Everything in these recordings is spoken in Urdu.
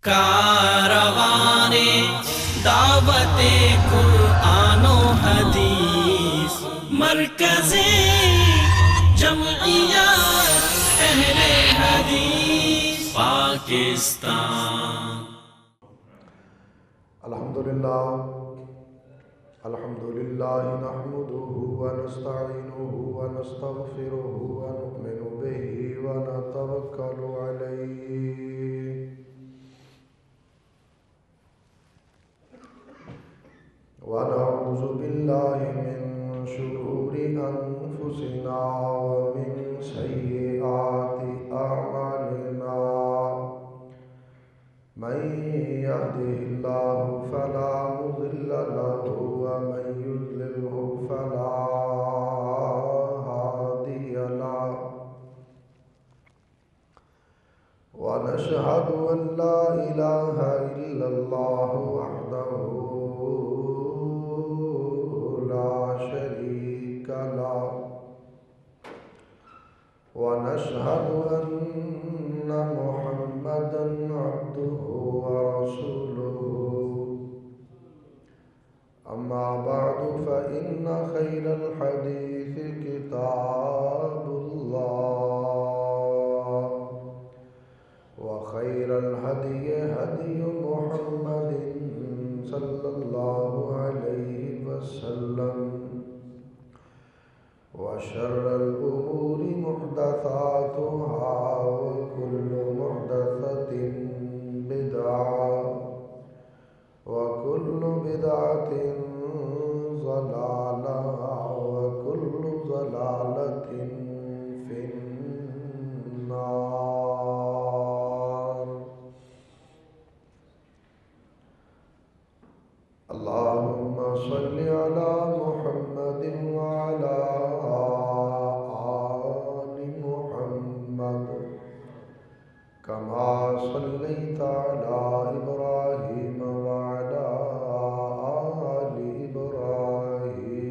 کاروان دعوت قرآن و حدیث مرکز جمعیت اہل حدیث پاکستان۔ الحمدللہ نحمده ونستعینه ونستغفره ونؤمن به ونتوکل علیہ ونعوذ باللہ من شرور انفسنا ومن سیئات اعمالنا من يهده الله فلا مضل له ومن يضلله فلا هادي له ونشهد أن لا إله إلا الله وحده لا شريك له ونشهد أن محمدًا عبده ورسوله أما بعد فإن خير الحديث كتاب الله وخير الهدي هدي محمد صلى الله عليه وسلم وشر الأمور محدثاتها وكل محدثة بدعة وكل بدعة ضلالة وكل ضلالة في النار. اللهم صل على محمد وعلى آل محمد كما صليت على إبراهيم وعلى آل إبراهيم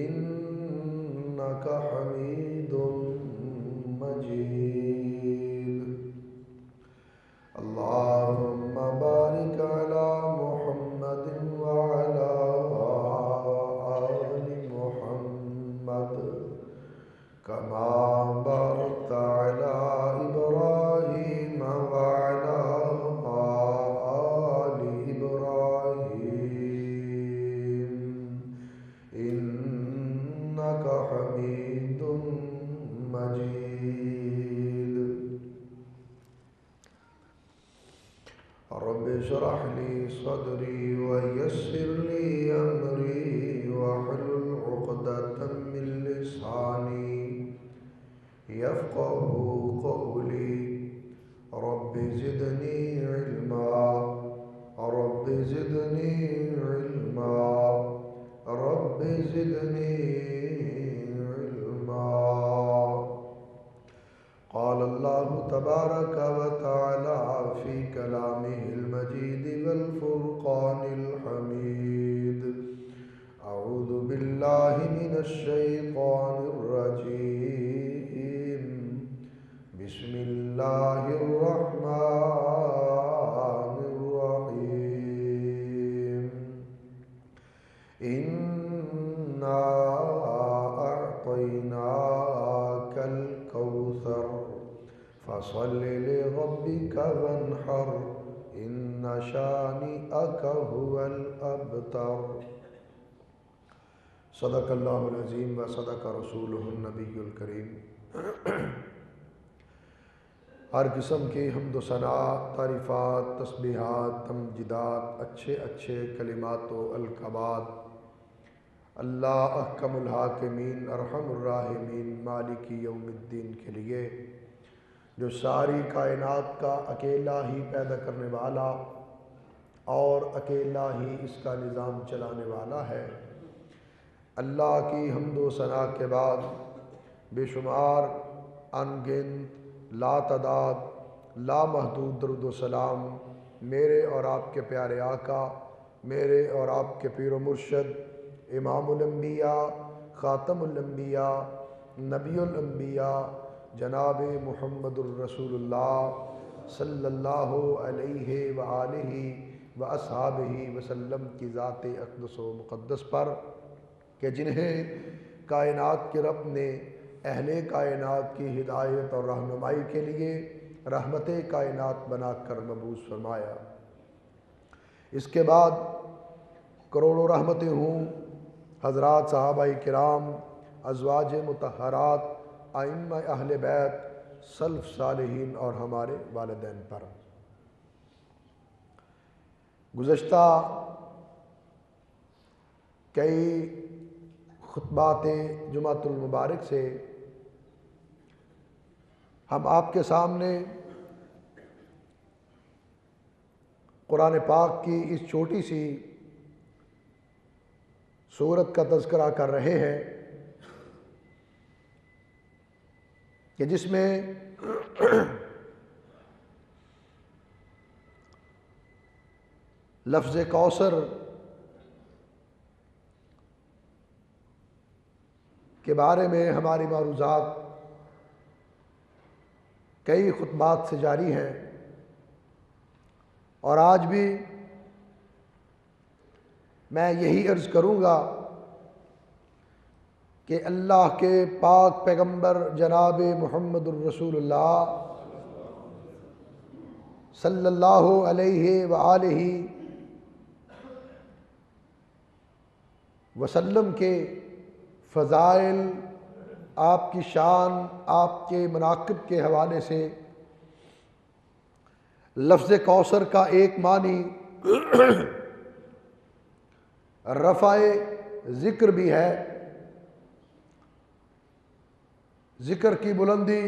إنك حميد مجيد. اللهم بارك على محمد وعلى آل محمد كما باركت على إبراهيم وعلى آل إبراهيم إنك حميد مجيد. رب اشرح لي صدري ويسر لي أمري واحلل عقدة من لساني يفقه قولي. رب زدني علما رب زدني علما رب زدني علما. قال الله تبارك وتعالى في كلامه المجيد والفرقان الحميد. أعوذ بالله من الشيطان الرجيم. بسم الله الرحمن الرحيم. إنا أعطيناك الكوثر فصل لربك وانحر إن شانئك هو الأبتر. صدق اللہ العظیم و صدق رسولہ النبی الکریم. ہر قسم کی حمد و ثنا، تعریفات، تسبیحات، تمجیدات، اچھے اچھے کلمات و القابات اللہ احکم الحاکمین ارحم الراحمین مالک یوم الدین کے لیے، جو ساری کائنات کا اکیلا ہی پیدا کرنے والا اور اکیلا ہی اس کا نظام چلانے والا ہے. اللہ کی حمد و ثنا کے بعد بے شمار انگنت لا تعداد لا محدود درود و سلام میرے اور آپ کے پیارے آقا، میرے اور آپ کے پیر و مرشد، امام الانبیاء، خاتم الانبیاء، نبی الانبیاء جناب محمد الرسول اللہ صلی اللہ علیہ وآلہ واصحابہ وسلم کی ذات اقدس و مقدس پر کہ جنہیں کائنات کے رب نے اہل کائنات کی ہدایت اور رہنمائی کے لیے رحمت کائنات بنا کر مبعوث فرمایا۔ اس کے بعد کروڑوں رحمتیں ہوں حضرات صحابہ کرام، ازواج مطہرات، ائمہ اہل بیت، سلف صالحین اور ہمارے والدین پر۔ گزشتہ کئی خطبات جمعۃ المبارک سے ہم آپ کے سامنے قرآن پاک کی اس چھوٹی سی سورت کا تذکرہ کر رہے ہیں کہ جس میں لفظ کوثر کے بارے میں ہماری معروضات کئی خطبات سے جاری ہیں، اور آج بھی میں یہی عرض کروں گا کہ اللہ کے پاک پیغمبر جناب محمد الرسول اللہ صلی اللہ علیہ وآلہ وسلم کے فضائل، آپ کی شان، آپ کے مناقب کے حوالے سے لفظ کوثر کا ایک معنی رفع ذکر بھی ہے، ذکر کی بلندی،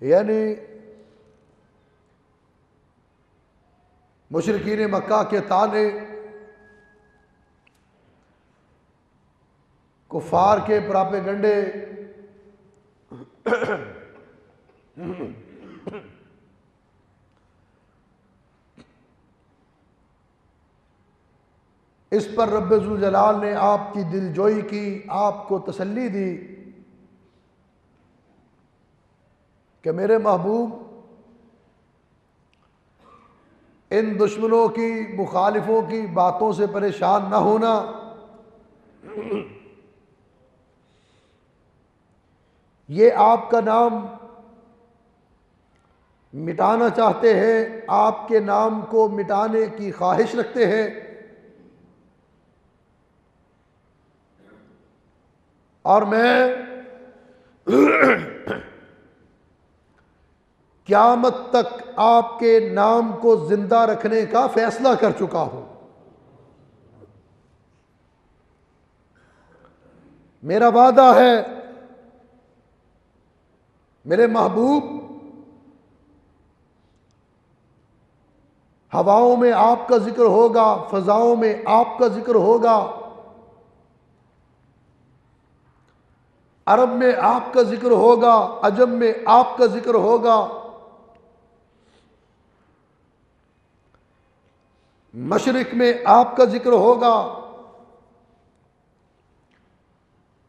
یعنی مشرکین مکہ کے طعنے، کفار کے پراپیگنڈے، اس پر رب ذوالجلال نے آپ کی دل جوئی کی، آپ کو تسلی دی کہ میرے محبوب ان دشمنوں کی، مخالفوں کی باتوں سے پریشان نہ ہونا، یہ آپ کا نام مٹانا چاہتے ہیں، آپ کے نام کو مٹانے کی خواہش رکھتے ہیں، اور میں قیامت تک آپ کے نام کو زندہ رکھنے کا فیصلہ کر چکا ہوں۔ میرا وعدہ ہے میرے محبوب، ہواؤں میں آپ کا ذکر ہوگا، فضاؤں میں آپ کا ذکر ہوگا، عرب میں آپ کا ذکر ہوگا، عجم میں آپ کا ذکر ہوگا، مشرق میں آپ کا ذکر ہوگا،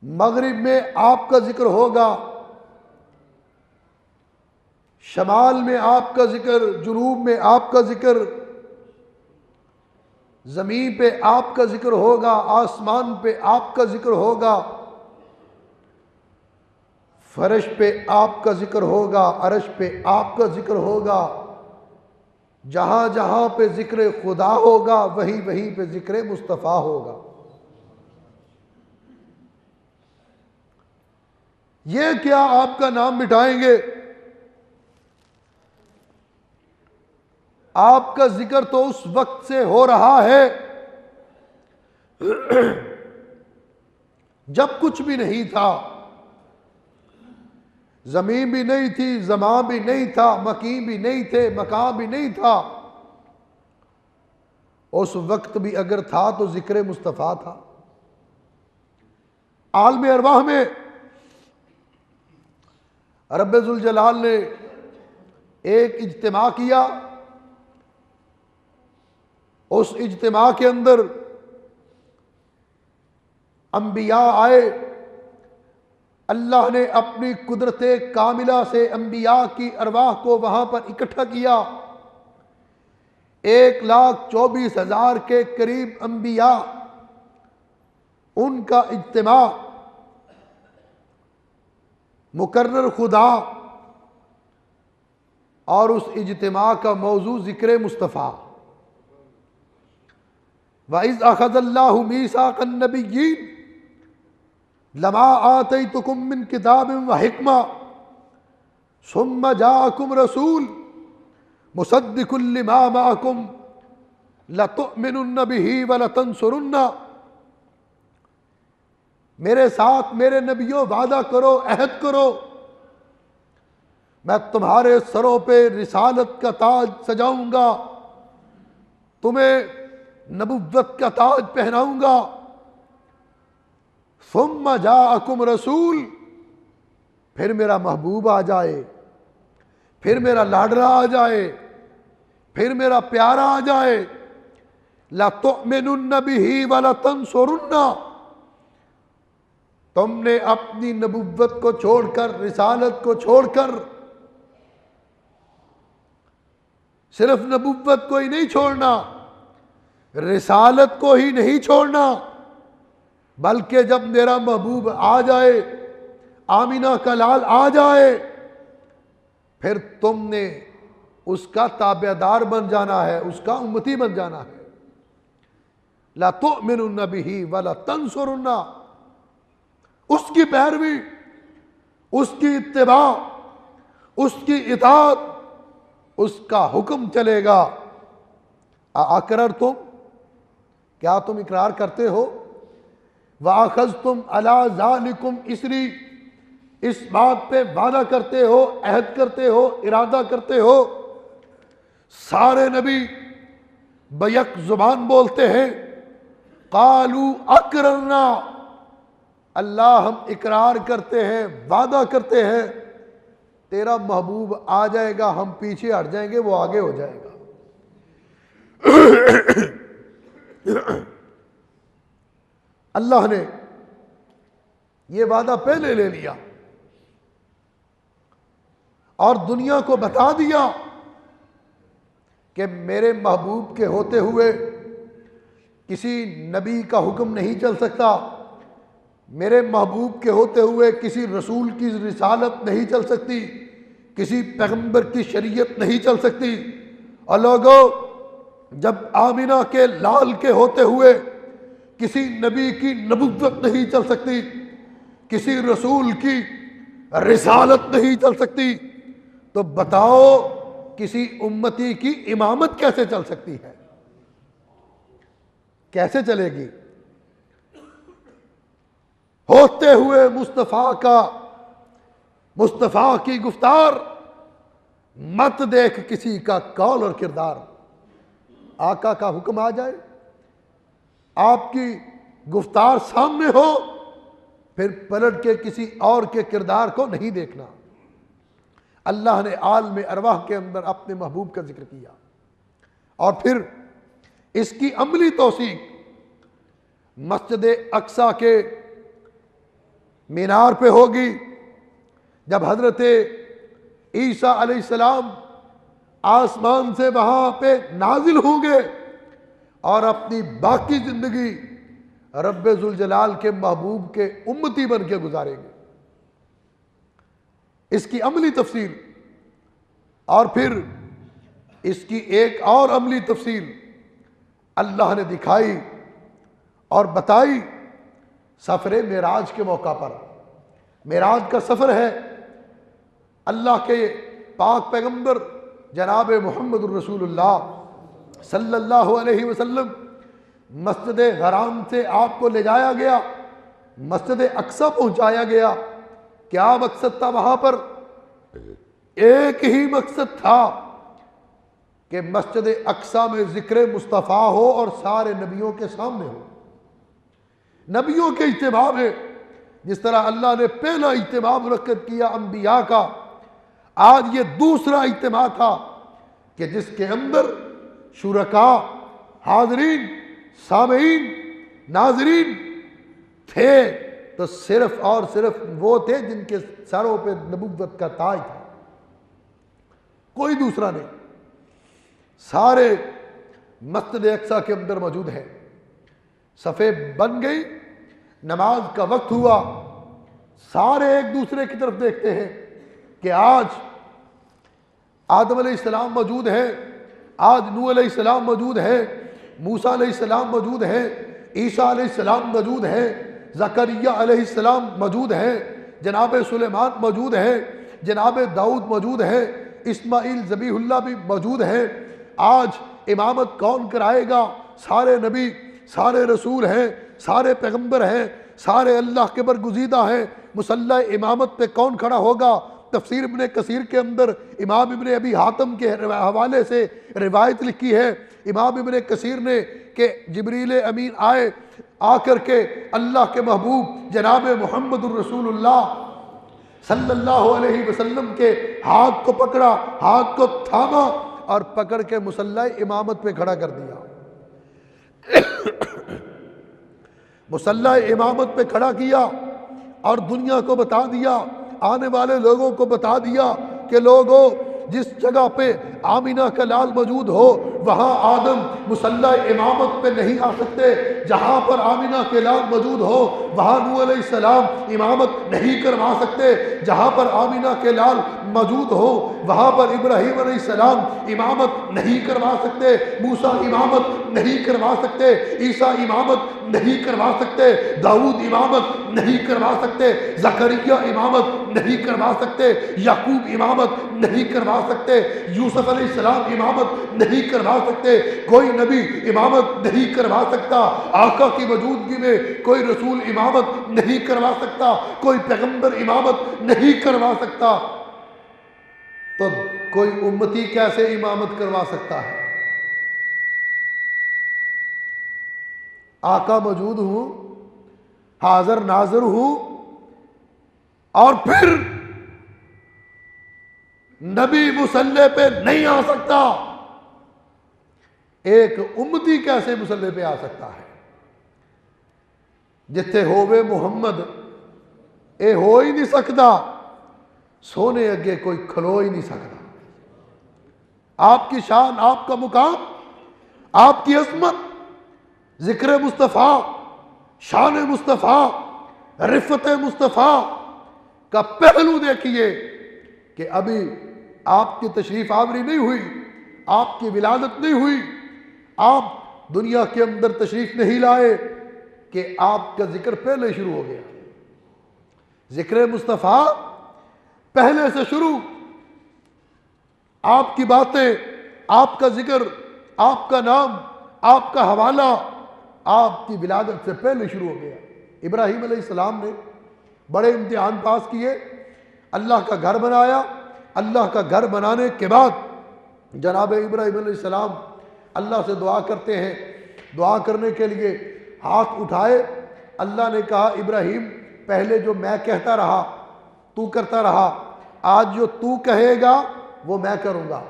مغرب میں آپ کا ذکر ہوگا، شمال میں آپ کا ذکر، جنوب میں آپ کا ذکر، زمین پہ آپ کا ذکر ہوگا، آسمان پہ آپ کا ذکر ہوگا، فرش پہ آپ کا ذکر ہوگا، عرش پہ آپ کا ذکر ہوگا، جہاں جہاں پہ ذکر خدا ہوگا وہیں وہیں پہ ذکر مصطفیٰ ہوگا۔ یہ کیا آپ کا نام مٹائیں گے؟ آپ کا ذکر تو اس وقت سے ہو رہا ہے جب کچھ بھی نہیں تھا، زمین بھی نہیں تھی، زمان بھی نہیں تھا، مکین بھی نہیں تھے، مکان بھی نہیں تھا، اس وقت بھی اگر تھا تو ذکر مصطفیٰ تھا۔ عالم ارواح میں رب ذوالجلال نے ایک اجتماع کیا، اس اجتماع کے اندر انبیاء آئے، اللہ نے اپنی قدرت کاملہ سے انبیاء کی ارواح کو وہاں پر اکٹھا کیا۔ 1,24,000 کے قریب انبیاء، ان کا اجتماع مقرر خدا، اور اس اجتماع کا موضوع ذکر مصطفیٰ۔ وَإِذْ أَخَذَ اللَّهُ مِيثَاقَ النَّبِيِّينَ لَمَا آتَيْتُكُم مِّن كِتَابٍ وَحِكْمَةٍ ثُمَّ جَاءَكُمْ رَسُولٌ مُصَدِّقٌ لِّمَا مَعَكُمْ لَتُؤْمِنُنَّ بِهِ وَلَتَنصُرُنَّهُ۔ میرے ساتھ میرے نبیوں وعدہ کرو، عہد کرو، میں تمہارے سروں پہ رسالت کا تاج سجاؤں گا، تمہیں نبوت کا تاج پہناؤں گا۔ ثم جاءکم رسول، پھر میرا محبوب آ جائے، پھر میرا لاڈلا آ جائے، پھر میرا پیارا آ جائے۔ لَتُؤْمِنُنَّ بِهِ وَلَتَنصُرُنَّهُ، تم نے اپنی نبوت کو چھوڑ کر، رسالت کو چھوڑ کر، صرف نبوت کو ہی نہیں چھوڑنا، رسالت کو ہی نہیں چھوڑنا، بلکہ جب میرا محبوب آ جائے، آمینہ کا لال آ جائے، پھر تم نے اس کا تابعدار بن جانا ہے، اس کا امتی بن جانا ہے۔ لَتُؤْمِنُنَّ بِهِ وَلَتَنصُرُنَّهُ، اس کی پیروی، اس کی اتباع، اس کی اطاعت، اس کا حکم چلے گا۔ اَأَقْرَرْتُمْ، کیا تم اقرار کرتے ہو؟ وَأَخَذْتُمْ عَلَىٰ ذَلِكُمْ اِسْرِي، اس بات پہ وعدہ کرتے ہو، عہد کرتے ہو، ارادہ کرتے ہو۔ سارے نبی بیک زبان بولتے ہیں، قَالُوا أَقْرَرْنَا، اللہ ہم اقرار کرتے ہیں، وعدہ کرتے ہیں، تیرا محبوب آ جائے گا، ہم پیچھے ہٹ جائیں گے، وہ آگے ہو جائے گا۔ اللہ نے یہ وعدہ پہلے لے لیا اور دنیا کو بتا دیا کہ میرے محبوب کے ہوتے ہوئے کسی نبی کا حکم نہیں چل سکتا، میرے محبوب کے ہوتے ہوئے کسی رسول کی رسالت نہیں چل سکتی، کسی پیغمبر کی شریعت نہیں چل سکتی۔ اور لوگوں، جب آمینہ کے لال کے ہوتے ہوئے کسی نبی کی نبوت نہیں چل سکتی، کسی رسول کی رسالت نہیں چل سکتی، تو بتاؤ کسی امتی کی امامت کیسے چل سکتی ہے؟ کیسے چلے گی؟ ہوتے ہوئے مصطفیٰ کی گفتار، مت دیکھ کسی کا قول اور کردار۔ آقا کا حکم آ جائے، آپ کی گفتار سامنے ہو، پھر پلٹ کے کسی اور کے کردار کو نہیں دیکھنا۔ اللہ نے عالم ارواح کے اندر اپنے محبوب کا ذکر کیا، اور پھر اس کی عملی توثیق مسجد اقصیٰ کے مینار پہ ہوگی، جب حضرت عیسیٰ علیہ السلام آسمان سے وہاں پہ نازل ہوں گے اور اپنی باقی زندگی رب ذوالجلال کے محبوب کے امتی بن کے گزاریں گے۔ اس کی عملی تفصیل، اور پھر اس کی ایک اور عملی تفصیل اللہ نے دکھائی اور بتائی سفر معراج کے موقع پر۔ معراج کا سفر ہے، اللہ کے پاک پیغمبر جناب محمد الرسول اللہ صلی اللہ علیہ وسلم مسجد حرام سے آپ کو لے جایا گیا، مسجد اقصیٰ پہنچایا گیا۔ کیا مقصد تھا وہاں پر؟ ایک ہی مقصد تھا کہ مسجد اقصیٰ میں ذکر مصطفیٰ ہو اور سارے نبیوں کے سامنے ہو۔ نبیوں کے اجتماع میں جس طرح اللہ نے پہلا اجتماع منعقد کیا انبیاء کا، آج یہ دوسرا اجتماع تھا کہ جس کے اندر شرکاء، حاضرین، سامعین، ناظرین تھے۔ تو صرف اور صرف وہ تھے جن کے سروں پہ نبوت کا تاج تھا، کوئی دوسرا نہیں۔ سارے مسجد اقصیٰ کے اندر موجود ہیں، صفیں بن گئی، نماز کا وقت ہوا، سارے ایک دوسرے کی طرف دیکھتے ہیں کہ آج آدم علیہ السلام موجود ہے، آج نوح علیہ السلام موجود ہے، موسیٰ علیہ السلام موجود ہے، عیسیٰ علیہ السلام موجود ہے، زکریا علیہ السلام موجود ہے، جناب سلیمان موجود ہے، جناب داؤد موجود ہے، اسماعیل ذبیح اللہ بھی موجود ہے۔ آج امامت کون کرائے گا؟ سارے نبی، سارے رسول ہیں، سارے پیغمبر ہیں، سارے اللہ کے برگزیدہ ہیں۔ مصلی امامت پہ کون کھڑا ہوگا؟ تفسیر ابن کثیر کے اندر امام ابن ابی حاتم کے حوالے سے روایت لکھی ہے، امام ابن کثیر نے، کہ جبریل امین آئے، آ کر کے اللہ کے محبوب جناب محمد الرسول اللہ صلی اللہ علیہ وسلم کے ہاتھ کو پکڑا، ہاتھ کو تھاما اور پکڑ کے مصلی امامت پہ کھڑا کر دیا، مصلی امامت پہ کھڑا کیا اور دنیا کو بتا دیا، آنے والے لوگوں کو بتا دیا کہ لوگوں، جس جگہ پہ آمینہ کا لال موجود ہو وہاں آدم مصلی امامت پہ نہیں آ سکتے، جہاں پر آمینہ کے لال موجود ہو وہاں نوح علیہ السلام امامت نہیں کروا سکتے، جہاں پر آمینہ کے لال موجود ہو وہاں پر ابراہیم علیہ السلام امامت نہیں کروا سکتے، موسیٰ امامت نہیں کروا سکتے، عیسیٰ امامت نہیں کروا سکتے، داؤد امامت نہیں کروا سکتے، زکریا امامت نہیں کروا سکتے، یعقوب امامت نہیں کروا سکتے، یوسف علیہ السلام امامت نہیں کروا سکتے، کوئی نبی امامت نہیں کروا سکتا، آقا کی موجودگی میں کوئی رسول امامت نہیں کروا سکتا، کوئی پیغمبر امامت نہیں کروا سکتا، تو کوئی امتی کیسے امامت کروا سکتا ہے؟ آقا موجود ہوں، حاضر ناظر ہوں، اور پھر نبی مصلی پہ نہیں آ سکتا، ایک امتی کیسے مصلی پہ آ سکتا ہے؟ جتھے ہووے محمد اے ہو ہی نہیں سکتا، سونے اگے کوئی کھلو ہی نہیں سکتا۔ آپ کی شان، آپ کا مقام، آپ کی عظمت، ذکر مصطفیٰ، شان مصطفیٰ، رفت مصطفیٰ کا پہلو دیکھیے کہ ابھی آپ کی تشریف آوری نہیں ہوئی، آپ کی ولادت نہیں ہوئی، آپ دنیا کے اندر تشریف نہیں لائے کہ آپ کا ذکر پہلے شروع ہو گیا۔ ذکر مصطفیٰ پہلے سے شروع، آپ کی باتیں، آپ کا ذکر، آپ کا نام، آپ کا حوالہ آپ کی ولادت سے پہلے شروع ہو گیا۔ ابراہیم علیہ السلام نے بڑے امتحان پاس کیے، اللہ کا گھر بنایا، اللہ کا گھر بنانے کے بعد جناب ابراہیم علیہ السلام اللہ سے دعا کرتے ہیں، دعا کرنے کے لیے ہاتھ اٹھائے، اللہ نے کہا ابراہیم پہلے جو میں کہتا رہا تو کرتا رہا، آج جو تو کہے گا وہ میں کروں گا۔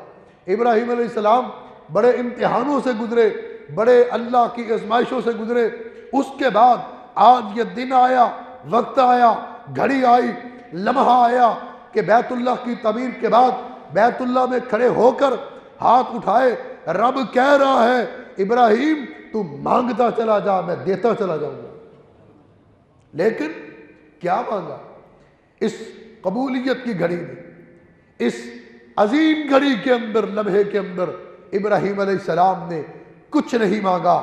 ابراہیم علیہ السلام بڑے امتحانوں سے گزرے، بڑے اللہ کی آزمائشوں سے گزرے، اس کے بعد آج یہ دن آیا، وقت آیا، گھڑی آئی، لمحہ آیا کہ بیت اللہ کی تعمیر کے بعد بیت اللہ میں کھڑے ہو کر ہاتھ اٹھائے، رب کہہ رہا ہے ابراہیم تو مانگتا چلا جا، میں دیتا چلا جاؤں گا۔ لیکن کیا مانگا؟ اس قبولیت کی گھڑی میں، اس عظیم گھڑی کے اندر، لمحے کے اندر ابراہیم علیہ السلام نے کچھ نہیں مانگا،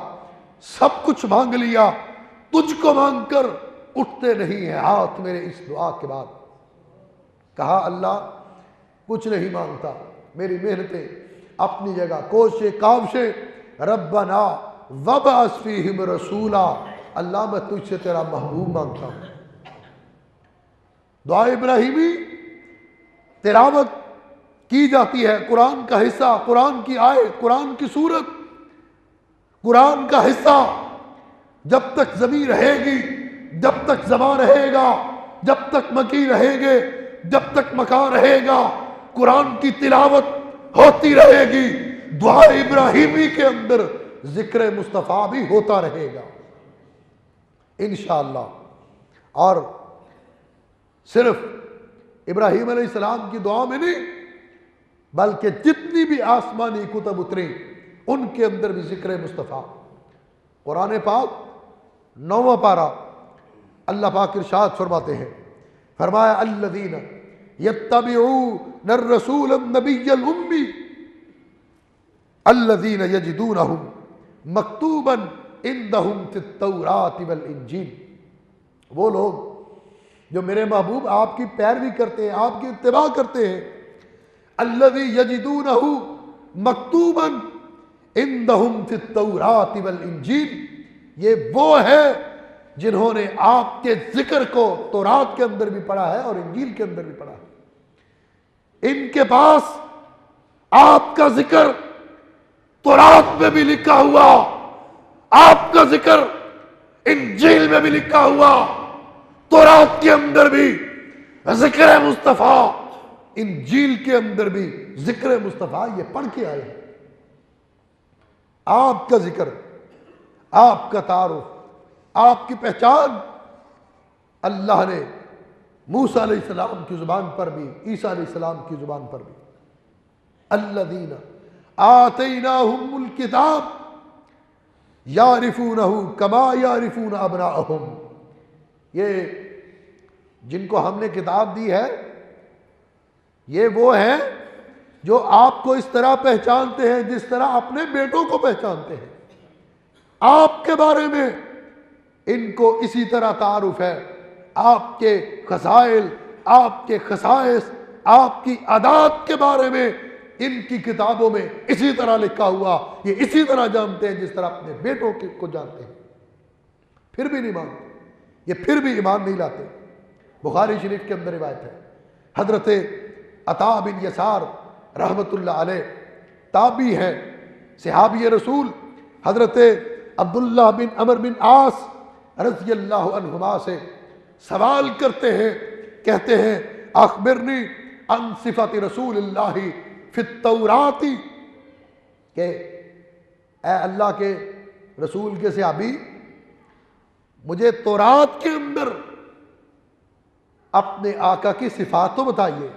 سب کچھ مانگ لیا۔ تجھ کو مانگ کر اٹھتے نہیں ہیں ہاتھ میرے اس دعا کے بعد۔ کہا اللہ کچھ نہیں مانگتا، میری محنتیں اپنی جگہ، کوششیں کاوشیں، ربنا وابعث فیہم رسولا، اللہ میں تجھ سے تیرا محبوب مانگتا ہوں۔ دعا ابراہیمی تلاوت کی جاتی ہے، قرآن کا حصہ، قرآن کی آیت، قرآن کی سورت، قرآن کا حصہ جب تک زمین رہے گی، جب تک زمان رہے گا، جب تک مکی رہے گے، جب تک مکان رہے گا، قرآن کی تلاوت ہوتی رہے گی، دعا ابراہیمی کے اندر ذکر مصطفیٰ بھی ہوتا رہے گا انشاءاللہ۔ اور صرف ابراہیم علیہ السلام کی دعا میں نہیں بلکہ جتنی بھی آسمانی کتب اتری ان کے اندر بھی ذکر مصطفیٰ۔ قرآن پاک 9واں پارہ اللہ پاک ارشاد فرماتے ہیں، فرمایا الذین یتبعون الرسول النبی الامی الذین یجدونہ مکتوبا عندہم فی التوراۃ والانجیل، وہ لوگ جو میرے محبوب آپ کی پیروی کرتے ہیں، آپ کی اتباع کرتے ہیں، الذی یجدونہ مکتوبا عندہم فی التوراۃ والانجیل، یہ وہ ہے جنہوں نے آپ کے ذکر کو تورات کے اندر بھی پڑھا ہے اور انجیل کے اندر بھی پڑھا ہے۔ ان کے پاس آپ کا ذکر تورات میں بھی لکھا ہوا، آپ کا ذکر انجیل میں بھی لکھا ہوا، تورات کے اندر بھی ذکر مصطفیٰ، انجیل کے اندر بھی ذکر مصطفیٰ، یہ پڑھ کے آئے ہیں۔ آپ کا ذکر، آپ کا تعارف، آپ کی پہچان اللہ نے موسیٰ علیہ السلام کی زبان پر بھی، عیسیٰ علیہ السلام کی زبان پر بھی، الذین آتیناہم الکتاب یعرفونہ کما یعرفون ابناءہم، یہ جن کو ہم نے کتاب دی ہے یہ وہ ہیں جو آپ کو اس طرح پہچانتے ہیں جس طرح اپنے بیٹوں کو پہچانتے ہیں۔ آپ کے بارے میں ان کو اسی طرح تعارف ہے، آپ کے خصائل، آپ کے خصائص، آپ کی عادات کے بارے میں ان کی کتابوں میں اسی طرح لکھا ہوا، یہ اسی طرح جانتے ہیں جس طرح اپنے بیٹوں کو جانتے ہیں، پھر بھی نہیں مانتے، یہ پھر بھی ایمان نہیں لاتے۔ بخاری شریف کے اندر روایت ہے، حضرت عطا بن یسار رحمت اللہ علیہ تابعی ہیں، صحابی رسول حضرت عبداللہ بن عمر بن عاص رضی اللہ عنہما سے سوال کرتے ہیں، کہتے ہیں اخبرنی عن صفات رسول اللہ فی التوراۃ، کہ اے اللہ کے رسول کے صحابی مجھے تورات کے اندر اپنے آقا کی صفات تو بتائیے،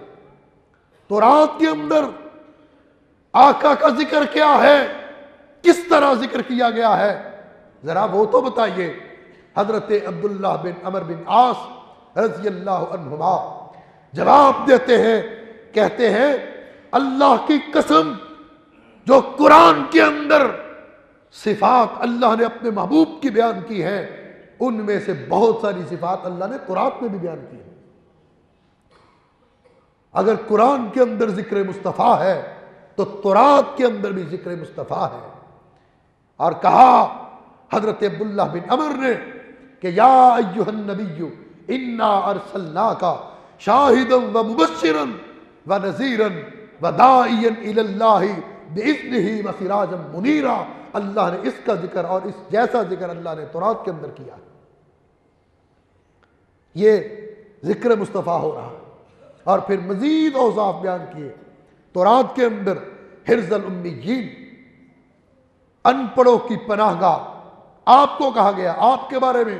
تورات کے اندر آقا کا ذکر کیا ہے، کس طرح ذکر کیا گیا ہے، ذرا وہ تو بتائیے۔ حضرت عبداللہ بن عمر بن عاص رضی اللہ عنہما جواب دیتے ہیں، کہتے ہیں اللہ کی قسم، جو قرآن کے اندر صفات اللہ نے اپنے محبوب کی بیان کی ہیں ان میں سے بہت ساری صفات اللہ نے تورات میں بھی بیان کی ہے۔ اگر قرآن کے اندر ذکر مصطفیٰ ہے تو تورات کے اندر بھی ذکر مصطفیٰ ہے۔ اور کہا حضرت عبداللہ بن عمر نے کہ یا ایھا النبی انا ارسلناک شاہدا ومبشرا ونذیرا وداعیا الی اللہ باذنہ وسراجا منیرا، اللہ نے اس کا ذکر اور اس جیسا ذکر اللہ نے تورات کے اندر کیا ہے۔ یہ ذکر مصطفیٰ ہو رہا ہے، اور پھر مزید اوصاف بیان کیے تورات کے اندر، حرز الامیین، ان پڑھوں کی پناہ گاہ آپ کو کہا گیا، آپ کے بارے میں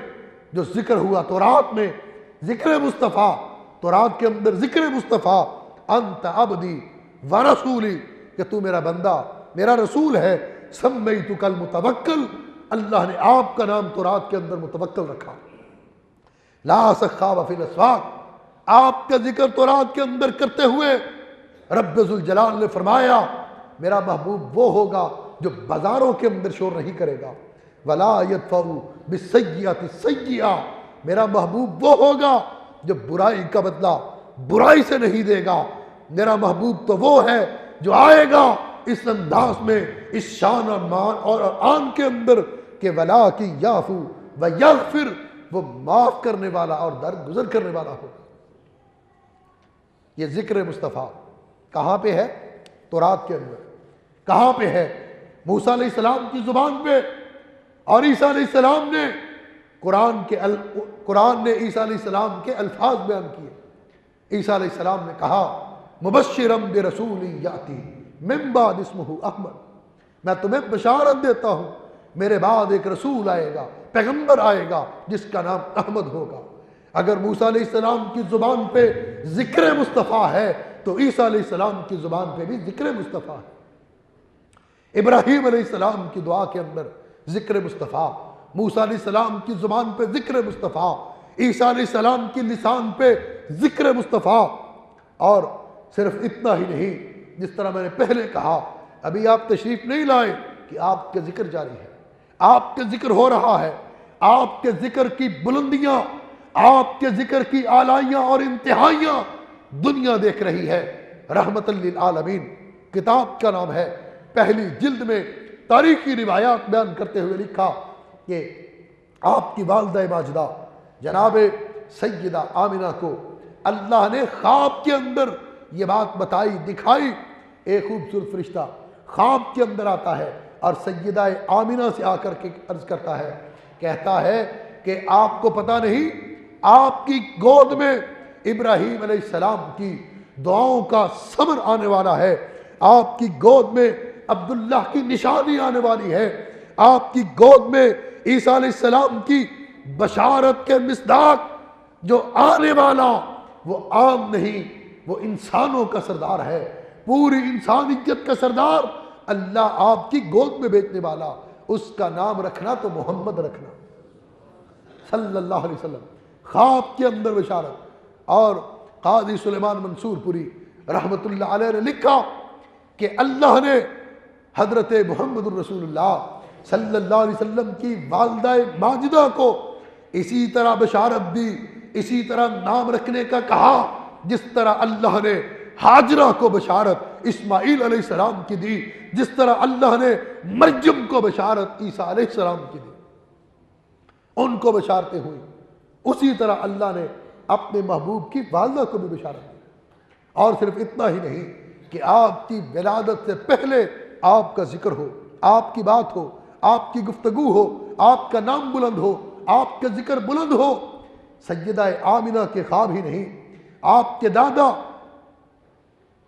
جو ذکر ہوا تورات میں، ذکر مصطفیٰ تورات کے اندر، ذکر مصطفیٰ انت عبدی ورسولی، کہ تو میرا بندہ میرا رسول ہے، سمیتک المتوکل، اللہ نے آپ کا نام تورات کے اندر متوکل رکھا۔ لا سخاب فی الاسواق، آپ کا ذکر تورات کے اندر کرتے ہوئے رب ذوالجلال نے فرمایا میرا محبوب وہ ہوگا جو بازاروں کے اندر شور نہیں کرے گا، ولا یدفع بالسیئۃ السیئۃ، میرا محبوب وہ ہوگا جو برائی کا بدلہ برائی سے نہیں دے گا، میرا محبوب تو وہ ہے جو آئے گا اس انداز میں، اس شان اور مان اور آن کے اندر کہ ولا کی یعفو و یغفر، وہ معاف کرنے والا اور درگزر کرنے والا ہو۔ یہ ذکر مصطفیٰ کہاں پہ ہے؟ تورات کے اندر۔ کہاں پہ ہے؟ موسیٰ علیہ السلام کی زبان پہ، اور عیسیٰ علیہ السلام نے قرآن نے عیسیٰ علیہ السلام کے الفاظ بیان کیے۔ عیسیٰ علیہ السلام نے کہا مبشرا برسول یاتی من بعد اسمہ احمد، میں تمہیں بشارت دیتا ہوں میرے بعد ایک رسول آئے گا، پیغمبر آئے گا جس کا نام احمد ہوگا۔ اگر موسیٰ علیہ السلام کی زبان پہ ذکر مصطفیٰ ہے تو عیسیٰ علیہ السلام کی زبان پہ بھی ذکر مصطفیٰ ہے۔ ابراہیم علیہ السلام کی دعا کے اندر ذکر مصطفیٰ، موسیٰ علیہ السلام کی زبان پہ ذکر مصطفیٰ، عیسیٰ علیہ السلام کی لسان پہ ذکر مصطفیٰ۔ اور صرف اتنا ہی نہیں، جس طرح میں نے پہلے کہا، ابھی آپ تشریف نہیں لائے کہ آپ کے ذکر جاری ہے، آپ کے ذکر ہو رہا ہے، آپ کے ذکر کی بلندیاں، آپ کے ذکر کی اعلائیاں اور انتہائیاں دنیا دیکھ رہی ہے۔ رحمت للعالمین کتاب کا نام ہے، پہلی جلد میں تاریخی روایات بیان کرتے ہوئے لکھا کہ آپ کی والدہ ماجدہ جناب سیدہ آمنہ کو اللہ نے خواب کے اندر یہ بات بتائی، دکھائی۔ ایک خوبصورت فرشتہ خواب کے اندر آتا ہے اور سیدہ آمنہ سے آ کر کے عرض کرتا ہے، کہتا ہے کہ آپ کو پتہ نہیں، آپ کی گود میں ابراہیم علیہ السلام کی دعاؤں کا ثمر آنے والا ہے، آپ کی گود میں عبداللہ کی نشانی آنے والی ہے، آپ کی گود میں عیسیٰ علیہ السلام کی بشارت کے مصداق جو آنے والا وہ عام نہیں، وہ انسانوں کا سردار ہے، پوری انسانیت کا سردار اللہ آپ کی گود میں بیچنے والا، اس کا نام رکھنا تو محمد رکھنا صلی اللہ علیہ وسلم۔ خواب کے اندر بشارت۔ اور قاضی سلیمان منصور پوری رحمت اللہ علیہ نے لکھا کہ اللہ نے حضرت محمد الرسول اللہ صلی اللہ علیہ وسلم کی والدہ ماجدہ کو اسی طرح بشارت دی، اسی طرح نام رکھنے کا کہا جس طرح اللہ نے ہاجرہ کو بشارت اسماعیل علیہ السلام کی دی، جس طرح اللہ نے مریم کو بشارت عیسیٰ علیہ السلام کی دی، ان کو بشارتیں ہوئی، اسی طرح اللہ نے اپنے محبوب کی والدہ کو بھی بشارت دی۔ اور صرف اتنا ہی نہیں کہ آپ کی ولادت سے پہلے آپ کا ذکر ہو، آپ کی بات ہو، آپ کی گفتگو ہو، آپ کا نام بلند ہو، آپ کا ذکر بلند ہو۔ سیدہ آمنہ کے خواب ہی نہیں، آپ کے دادا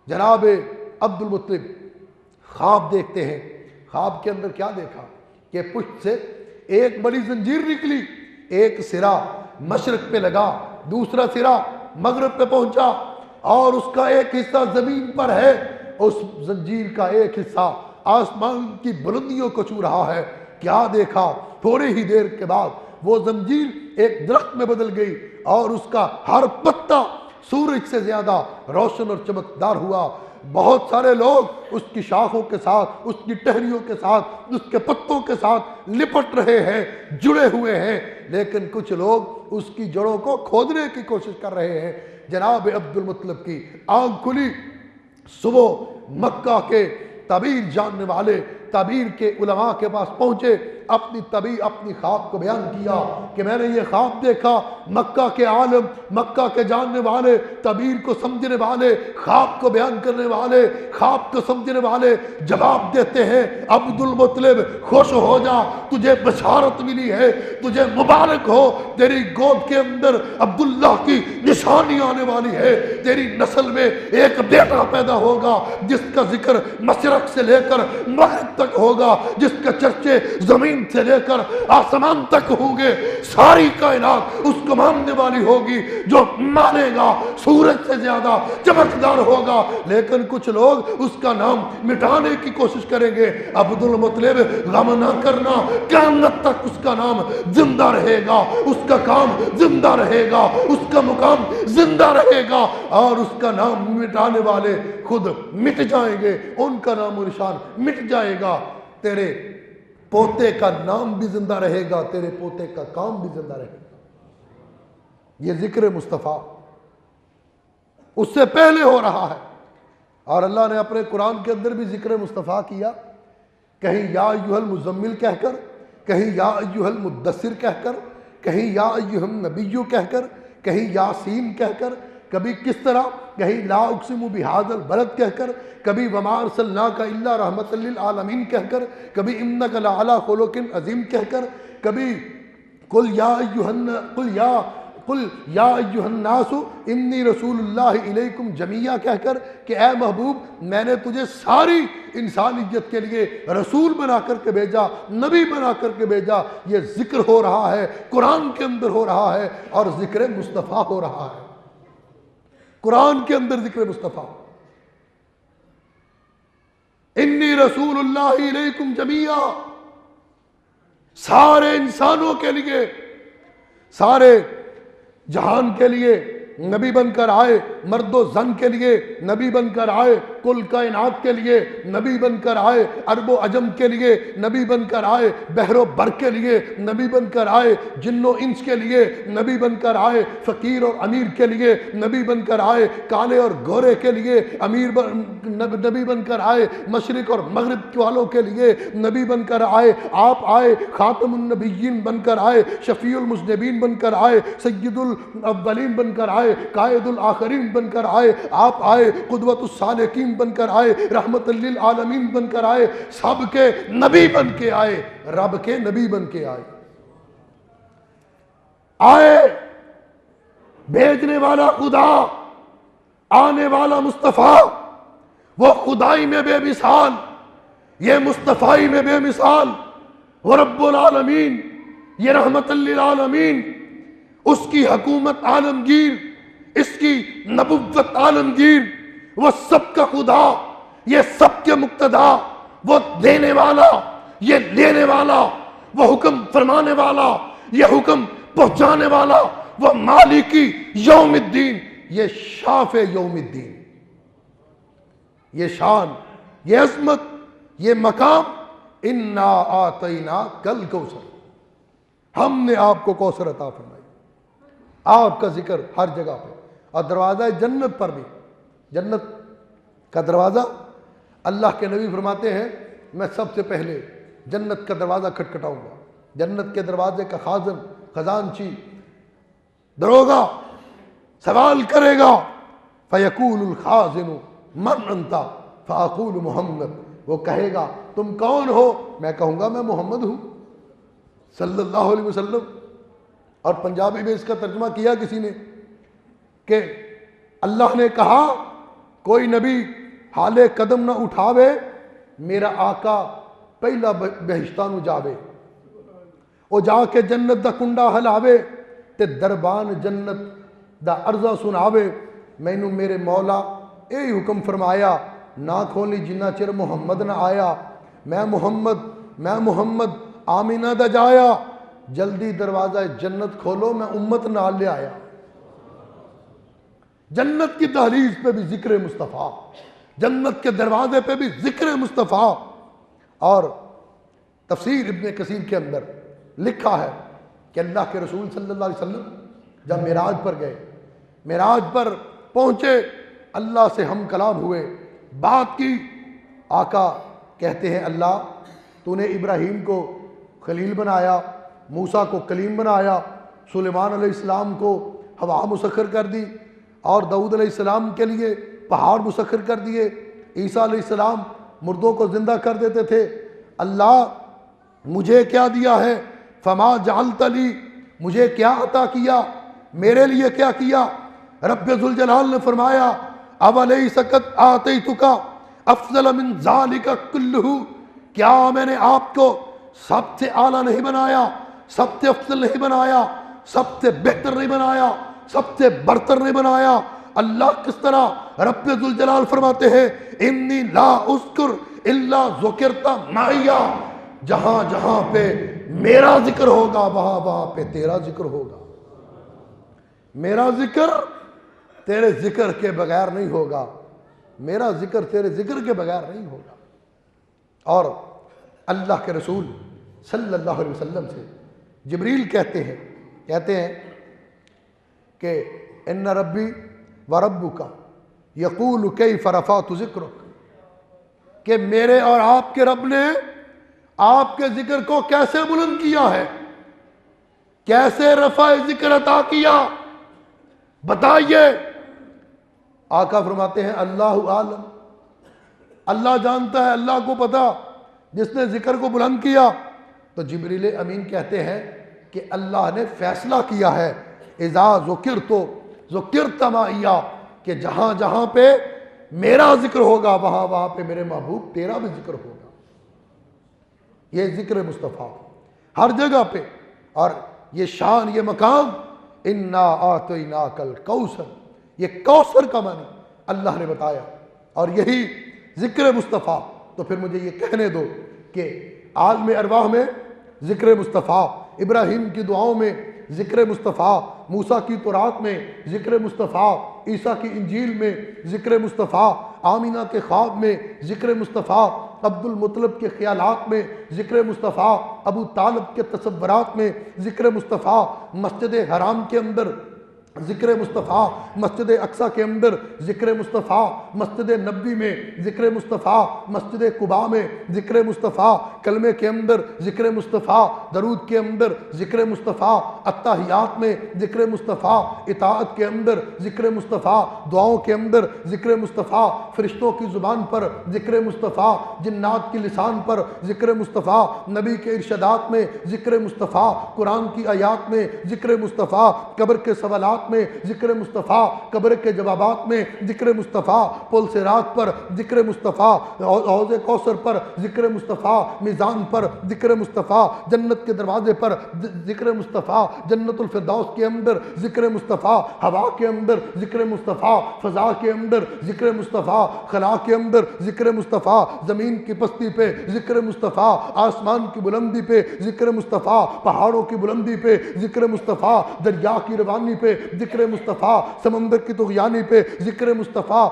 جناب عبد المطلب خواب دیکھتے ہیں۔ خواب کے اندر کیا دیکھا کہ پشت سے ایک بڑی زنجیر نکلی، ایک سرا مشرق پہ لگا، دوسرا سرا مغرب پہ پہنچا، اور اس کا ایک حصہ زمین پر ہے، اس زنجیر کا ایک حصہ آسمان کی بلندیوں کو چھو رہا ہے۔ کیا دیکھا؟ تھوڑے ہی دیر کے بعد وہ زنجیر ایک درخت میں بدل گئی اور اس کا ہر پتا سورج سے زیادہ روشن اور چمکدار ہوا۔ بہت سارے لوگ اس کی شاخوں کے ساتھ، اس کی ٹہنیوں کے ساتھ، اس کے پتوں کے ساتھ لپٹ رہے ہیں، جڑے ہوئے ہیں، لیکن کچھ لوگ اس کی جڑوں کو کھودنے کی کوشش کر رہے ہیں۔ جناب عبد المطلب کی آنکھ کھلی، صبح مکہ کے تعبیر جاننے والے تعبیر کے علماء کے پاس پہنچے، اپنی تعبیر، اپنی خواب کو بیان کیا کہ میں نے یہ خواب دیکھا۔ مکہ کے عالم، مکہ کے جاننے والے، تعبیر کو سمجھنے والے، خواب کو بیان کرنے والے، خواب کو سمجھنے والے جواب دیتے ہیں، عبد المطلب خوش ہو جا، تجھے بشارت ملی ہے، تجھے مبارک ہو، تیری گود کے اندر عبداللہ کی نشانی آنے والی ہے، تیری نسل میں ایک بیٹا پیدا ہوگا جس کا ذکر مشرق سے لے کر مغرب تک ہوگا، جس کا چرچے زمین سے لے کر آسمان تک ہوں گے، ساری کائنات اس کو ماننے والی ہوگی، جو مانے گا سورج سے زیادہ چمکدار ہوگا۔ لیکن کچھ لوگ اس کا نام مٹانے کی کوشش کریں گے۔ عبد المطلب غم نہ کرنا، قیامت تک اس کا نام زندہ رہے گا، اس کا کام زندہ رہے گا، اس کا مقام زندہ رہے گا، اور اس کا نام مٹانے والے خود مٹ جائیں گے، ان کا نام و نشان مٹ جائے گا۔ تیرے پوتے کا نام بھی زندہ رہے گا، تیرے پوتے کا کام بھی زندہ رہے گا۔ یہ ذکر مصطفیٰ اس سے پہلے ہو رہا ہے، اور اللہ نے اپنے قرآن کے اندر بھی ذکر مصطفیٰ کیا، کہیں یا ایھا المزمل کہہ کر، کہیں یا ایھا المدثر کہہ کر، کہیں یا ایھا النبی کہہ کر، کہیں یاسین کہہ کر، کبھی کس طرح، کہیں لا اقسم بہذا البلد کہہ کر، کبھی وما ارسلناک الا رحمۃ للعالمین کہہ کر، کبھی انک لعلی خلق عظیم کہہ کر، کبھی قل یا قل یا ایھا الناس انی رسول اللہ الیکم جمیعا کہہ کر کہ اے محبوب میں نے تجھے ساری انسانیت کے لیے رسول بنا کر کے بھیجا، نبی بنا کر کے بھیجا۔ یہ ذکر ہو رہا ہے، قرآن کے اندر ہو رہا ہے، اور ذکر مصطفیٰ ہو رہا ہے، قرآن کے اندر ذکر مصطفیٰ۔ انی رسول اللہ الیکم جمیعا، سارے انسانوں کے لیے، سارے جہان کے لیے نبی بن کر آئے، مرد و زن کے لیے نبی بن کر آئے، کل کائنات کے لیے نبی بن کر آئے، عرب و عجم کے لیے نبی بن کر آئے، بحر و بر کے لیے نبی بن کر آئے، جن و انس کے لیے نبی بن کر آئے، فقیر اور امیر کے لیے نبی بن کر آئے، کالے اور گورے کے لیے نبی بن کر آئے، مشرق اور مغرب والوں کے لیے نبی بن کر آئے۔ آپ آئے، خاتم النبیین بن کر آئے، شفیع المذنبین بن کر آئے، سید الاولین بن کر آئے، قائد الآخرین بن کر آئے۔ آپ آئے، قدوۃ السالکین بن کر آئے، رحمت للعالمین بن کر آئے، سب کے نبی بن کے آئے، رب کے نبی بن کے آئے۔ آئے بھیجنے والا خدا، آنے والا مصطفیٰ، وہ خدائی میں بے مثال، یہ مصطفیٰ میں بے مثال، وہ رب العالمین، یہ رحمت للعالمین، اس کی حکومت عالمگیر، اس کی نبوت عالمگیر، وہ سب کا خدا، یہ سب کے مقتدا، وہ دینے والا، یہ لینے والا، وہ حکم فرمانے والا، یہ حکم پہنچانے والا، وہ مالکی یوم الدین، یہ شافع یوم الدین۔ یہ شان، یہ عظمت، یہ مقام، انا آتیناک الکوثر، ہم نے آپ کو کوثر عطا فرمائی۔ آپ کا ذکر ہر جگہ پہ، اور دروازہ جنت پر بھی، جنت کا دروازہ، اللہ کے نبی فرماتے ہیں میں سب سے پہلے جنت کا دروازہ کھٹکھٹاؤں گا، جنت کے دروازے کا خازن، خزانچی، دروگا سوال کرے گا، فیقول الخازن من انت فاقول محمد، وہ کہے گا تم کون ہو، میں کہوں گا میں محمد ہوں صلی اللہ علیہ وسلم۔ اور پنجابی میں اس کا ترجمہ کیا کسی نے کہ اللہ نے کہا کوئی نبی حالے قدم نہ اٹھاوے، میرا آقا پہلا بہشتہ نو جاوے، او جا کے جنت دا کنڈا ہلاوے تے دربان جنت دا عرضہ سناوے، مینوں میرے مولا اے حکم فرمایا نہ کھولی جنہ چر محمد نہ آیا، میں محمد آمینہ دا جایا، جلدی دروازہ جنت کھولو میں امت نال لے آیا۔ جنت کی دہلیز پہ بھی ذکر مصطفیٰ، جنت کے دروازے پہ بھی ذکر مصطفیٰ۔ اور تفسیر ابن کثیر کے اندر لکھا ہے کہ اللہ کے رسول صلی اللہ علیہ وسلم جب معراج پر گئے، معراج پر پہنچے، اللہ سے ہم کلام ہوئے، بات کی، آقا کہتے ہیں اللہ تو نے ابراہیم کو خلیل بنایا، موسیٰ کو کلیم بنایا، سلیمان علیہ السلام کو ہوا مسخر کر دی، اور داؤد علیہ السلام کے لیے پہاڑ مسخر کر دیے، عیسیٰ علیہ السلام مردوں کو زندہ کر دیتے تھے۔ اللہ مجھے کیا دیا ہے؟ فما جعلت لی، مجھے کیا عطا کیا، میرے لیے کیا کیا؟ رب ذوالجلال نے فرمایا اولیس قد آتیتک افضل من ذالک کلہ، کیا میں نے آپ کو سب سے اعلیٰ نہیں بنایا، سب سے افضل نہیں بنایا، سب سے بہتر نہیں بنایا، سب سے برتر نہیں بنایا؟ اللہ کس طرح؟ رب ذوالجلال فرماتے ہیں انی لا اذکر الا ذکرت معی، جہاں جہاں پہ میرا ذکر ہوگا وہاں وہاں پہ تیرا ذکر ہوگا، میرا ذکر تیرے ذکر کے بغیر نہیں ہوگا، میرا ذکر تیرے ذکر کے بغیر نہیں ہوگا۔ اور اللہ کے رسول صلی اللہ علیہ وسلم سے جبریل کہتے ہیں کہ ان ربی وربک یقول کیف رفعت ذکرک، کہ میرے اور آپ کے رب نے آپ کے ذکر کو کیسے بلند کیا ہے، کیسے رفع ذکر عطا کیا، بتائیے۔ آقا فرماتے ہیں اللہ عالم، اللہ جانتا ہے، اللہ کو پتا، جس نے ذکر کو بلند کیا۔ تو جبریل امین کہتے ہیں کہ اللہ نے فیصلہ کیا ہے اذا ذکرت معیا، کہ جہاں جہاں پہ میرا ذکر ہوگا وہاں وہاں پہ میرے محبوب تیرا بھی ذکر ہوگا. یہ ذکر مصطفیٰ ہر جگہ پہ. اور یہ شان، یہ مقام، انا اعطیناک الکوثر، یہ کوثر کا معنی اللہ نے بتایا. اور یہی ذکر مصطفیٰ. تو پھر مجھے یہ کہنے دو کہ عالم ارواح میں ذکر مصطفیٰ، ابراہیم کی دعاؤں میں ذکر مصطفیٰ، موسیٰ کی تورات میں ذکر مصطفیٰ، عیسیٰ کی انجیل میں ذکر مصطفیٰ، آمینہ کے خواب میں ذکر مصطفیٰ، عبد المطلب کے خیالات میں ذکر مصطفیٰ، ابو طالب کے تصورات میں ذکر مصطفیٰ، مسجد حرام کے اندر ذکر مصطفیٰ، مسجد اقصیٰ کے اندر ذکر مصطفیٰ، مسجد نبوی میں ذکر مصطفیٰ، مسجد قباء میں ذکر مصطفیٰ، کلمے کے اندر ذکر مصطفیٰ، درود کے اندر ذکر مصطفیٰ، التحیات میں ذکر مصطفیٰ، اطاعت کے اندر ذکر مصطفیٰ، دعاؤں کے اندر ذکر مصطفیٰ، فرشتوں کی زبان پر ذکر مصطفیٰ، جنات کی لسان پر ذکر مصطفیٰ، نبی کے ارشادات میں ذکر مصطفیٰ، قرآن کی آیات میں ذکر مصطفیٰ، قبر کے سوالات میں ذکر مصطفیٰ، قبر کے جوابات میں ذکر مصطفیٰ، پل صراط پر ذکر مصطفیٰ، حوض کوثر پر ذکر مصطفیٰ، میزان پر ذکر مصطفیٰ، جنت کے دروازے پر ذکر مصطفیٰ، جنت الفردوس کے اندر ذکر مصطفیٰ، ہوا کے اندر ذکر مصطفیٰ، فضا کے اندر ذکر مصطفیٰ، خلا کے اندر ذکر مصطفیٰ، زمین کی پستی پہ ذکر مصطفیٰ، آسمان کی بلندی پہ ذکر مصطفیٰ، پہاڑوں کی بلندی پہ ذکر مصطفیٰ، دریا کی روانی پہ ذکر مصطفیٰ، سمندر کی طغیانی پہ ذکر مصطفیٰ،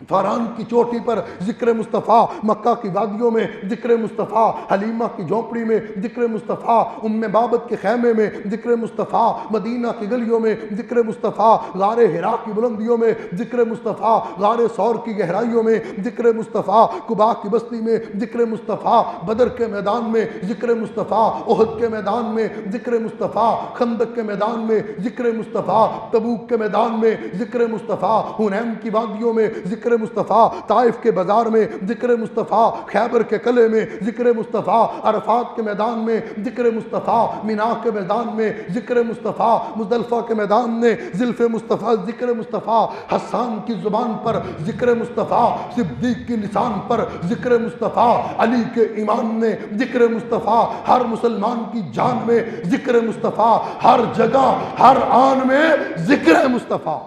فاران کی چوٹی پر ذکر مصطفیٰ، مکہ کی وادیوں میں ذکر مصطفیٰ، حلیمہ کی جھونپڑی میں ذکر مصطفیٰ، ام بابت کے خیمے میں ذکر مصطفیٰ، مدینہ کی گلیوں میں ذکر مصطفیٰ، غار حرا کی بلندیوں میں ذکر مصطفیٰ، غار ثور کی گہرائیوں میں ذکر مصطفیٰ، قباء کی بستی میں ذکر مصطفیٰ، بدر کے میدان میں ذکر مصطفیٰ، احد کے میدان میں ذکر مصطفیٰ، خندق کے میدان میں ذکر مصطفیٰ، تبوک کے میدان میں ذکر مصطفیٰ، حنین کی وادیوں میں ذکر مصطفیٰ، طائف کے بازار میں ذکر مصطفیٰ، خیبر کے قلعے میں ذکر مصطفیٰ، عرفات کے میدان میں ذکر مصطفیٰ، مینا کے میدان میں ذکر مصطفیٰ، مزدلفہ کے میدان میں زلف مصطفیٰ ذکر مصطفیٰ، حسان کی زبان پر ذکر مصطفیٰ، صدیق کی لسان پر ذکر مصطفیٰ، علی کے ایمان میں ذکر مصطفیٰ، ہر مسلمان کی جان میں ذکر مصطفیٰ، ہر جگہ ہر آن میں ذکر مصطفیٰ.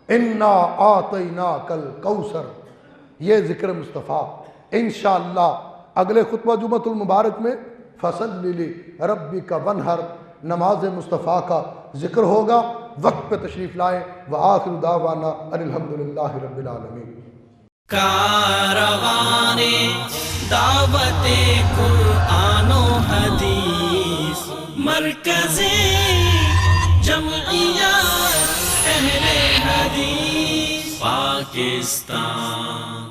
انا اعطیناک الکوثر، یہ ذکر مصطفیٰ. انشاءاللہ اگلے خطبہ جمعۃ المبارک میں فصلی لربک وانحر، نماز مصطفیٰ کا ذکر ہوگا. وقت پہ تشریف لائیں. وآخر دعوانا ان الحمدللہ رب العالمین. کاروان دعوت قرآن و حدیث، مرکز جمعیت اہل حدیث پاکستان.